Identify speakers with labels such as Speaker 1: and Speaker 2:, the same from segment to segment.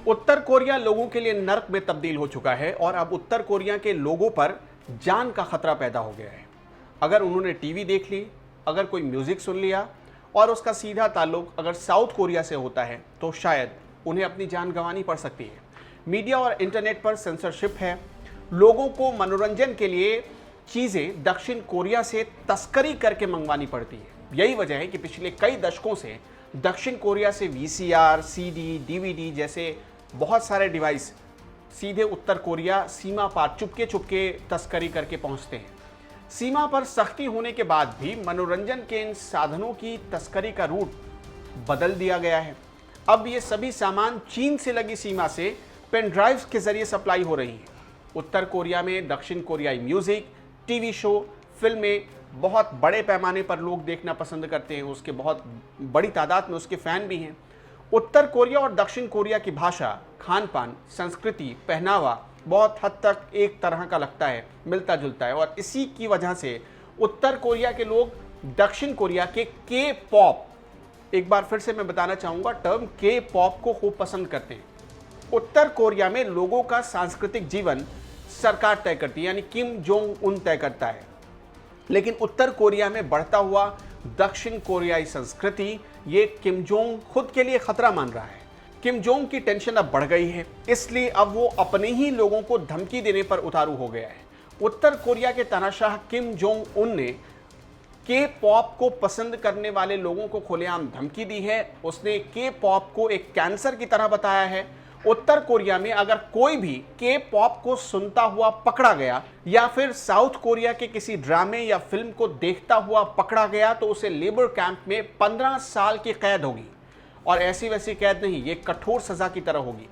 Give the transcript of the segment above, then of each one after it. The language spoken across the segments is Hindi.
Speaker 1: उत्तर कोरिया लोगों के लिए नर्क में तब्दील हो चुका है और अब उत्तर कोरिया के लोगों पर जान का खतरा पैदा हो गया है। अगर उन्होंने टीवी देख ली, अगर कोई म्यूजिक सुन लिया और उसका सीधा ताल्लुक अगर साउथ कोरिया से होता है तो शायद उन्हें अपनी जान गंवानी पड़ सकती है। मीडिया और इंटरनेट पर सेंसरशिप है। लोगों को मनोरंजन के लिए चीज़ें दक्षिण कोरिया से तस्करी करके मंगवानी पड़ती है। यही वजह है कि पिछले कई दशकों से दक्षिण कोरिया से वीसीआर, सीडी, डीवीडी जैसे बहुत सारे डिवाइस सीधे उत्तर कोरिया सीमा पार चुपके चुपके तस्करी करके पहुंचते हैं। सीमा पर सख्ती होने के बाद भी मनोरंजन के इन साधनों की तस्करी का रूट बदल दिया गया है। अब ये सभी सामान चीन से लगी सीमा से पेन ड्राइव्स के जरिए सप्लाई हो रही है। उत्तर कोरिया में दक्षिण कोरियाई म्यूजिक, टीवी शो, फिल्में बहुत बड़े पैमाने पर लोग देखना पसंद करते हैं। उसके बहुत बड़ी तादाद में उसके फैन भी हैं। उत्तर कोरिया और दक्षिण कोरिया की भाषा, खान पान, संस्कृति, पहनावा बहुत हद तक एक तरह का लगता है, मिलता जुलता है। और इसी की वजह से उत्तर कोरिया के लोग दक्षिण कोरिया के पॉप, एक बार फिर से मैं बताना चाहूँगा, टर्म के पॉप को खूब पसंद करते हैं। उत्तर कोरिया में लोगों का सांस्कृतिक जीवन सरकार तय करती है, यानी किम जोंग उन तय करता है। लेकिन उत्तर कोरिया में बढ़ता हुआ दक्षिण कोरियाई संस्कृति ये किम जोंग खुद के लिए खतरा मान रहा है। किम जोंग की टेंशन अब बढ़ गई है, इसलिए अब वो अपने ही लोगों को धमकी देने पर उतारू हो गया है। उत्तर कोरिया के तानाशाह किम जोंग उन ने के पॉप को पसंद करने वाले लोगों को खुलेआम धमकी दी है। उसने के पॉप को एक कैंसर की तरह बताया है। उत्तर कोरिया में अगर कोई भी के पॉप को सुनता हुआ पकड़ा गया या फिर साउथ कोरिया के किसी ड्रामे या फिल्म को देखता हुआ पकड़ा गया तो उसे लेबर कैंप में 15 साल की कैद होगी। और ऐसी वैसी कैद नहीं, ये कठोर सजा की तरह होगी।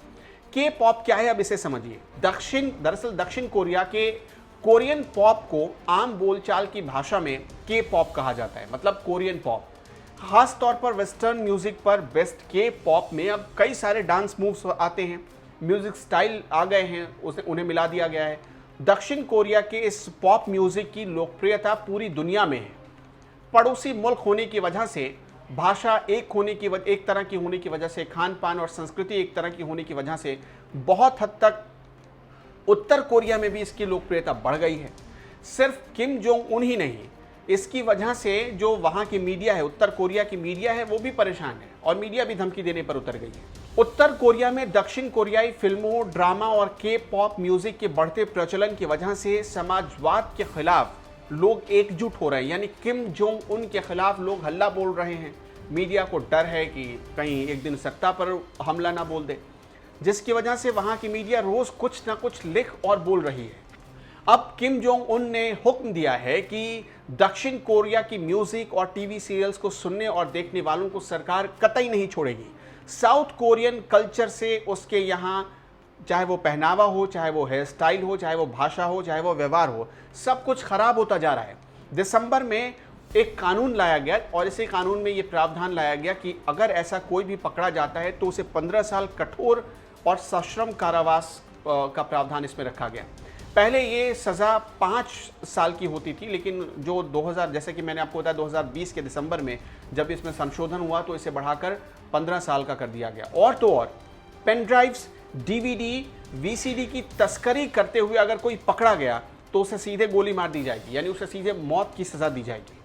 Speaker 1: के पॉप क्या है, अब इसे समझिए। दरअसल दक्षिण कोरिया के कोरियन पॉप को आम बोलचाल की भाषा में के पॉप कहा जाता है, मतलब कोरियन पॉप। खास तौर पर वेस्टर्न म्यूजिक पर बेस्ट के पॉप में अब कई सारे डांस मूव्स आते हैं, म्यूजिक स्टाइल आ गए हैं, उन्हें मिला दिया गया है। दक्षिण कोरिया के इस पॉप म्यूजिक की लोकप्रियता पूरी दुनिया में है। पड़ोसी मुल्क होने की वजह से, भाषा एक तरह की होने की वजह से, खान पान और संस्कृति एक तरह की होने की वजह से बहुत हद तक उत्तर कोरिया में भी इसकी लोकप्रियता बढ़ गई है। सिर्फ किम जोंग उन ही नहीं, इसकी वजह से जो वहाँ की मीडिया है, उत्तर कोरिया की मीडिया है, वो भी परेशान है और मीडिया भी धमकी देने पर उतर गई है। उत्तर कोरिया में दक्षिण कोरियाई फिल्मों, ड्रामा और के पॉप म्यूजिक के बढ़ते प्रचलन की वजह से समाजवाद के खिलाफ लोग एकजुट हो रहे हैं, यानी किम जोंग उन के खिलाफ लोग हल्ला बोल रहे हैं। मीडिया को डर है कि कहीं एक दिन सत्ता पर हमला ना बोल दे, जिसकी वजह से वहाँ की मीडिया रोज कुछ ना कुछ लिख और बोल रही है। अब किम जोंग उन ने हुक्म दिया है कि दक्षिण कोरिया की म्यूजिक और टीवी सीरियल्स को सुनने और देखने वालों को सरकार कतई नहीं छोड़ेगी। साउथ कोरियन कल्चर से उसके यहाँ, चाहे वो पहनावा हो, चाहे वो हेयर स्टाइल हो, चाहे वो भाषा हो, चाहे वो व्यवहार हो, सब कुछ खराब होता जा रहा है। दिसंबर में एक कानून लाया गया और इसी कानून में ये प्रावधान लाया गया कि अगर ऐसा कोई भी पकड़ा जाता है तो उसे 15 साल कठोर और सश्रम कारावास का प्रावधान इसमें रखा गया। पहले ये सज़ा 5 साल की होती थी, लेकिन जो 2000, जैसे कि मैंने आपको बताया 2020 के दिसंबर में जब इसमें संशोधन हुआ तो इसे बढ़ाकर 15 साल का कर दिया गया। और तो और पेन ड्राइव्स, डीवीडी, वीसीडी की तस्करी करते हुए अगर कोई पकड़ा गया तो उसे सीधे गोली मार दी जाएगी, यानी उसे सीधे मौत की सज़ा दी जाएगी।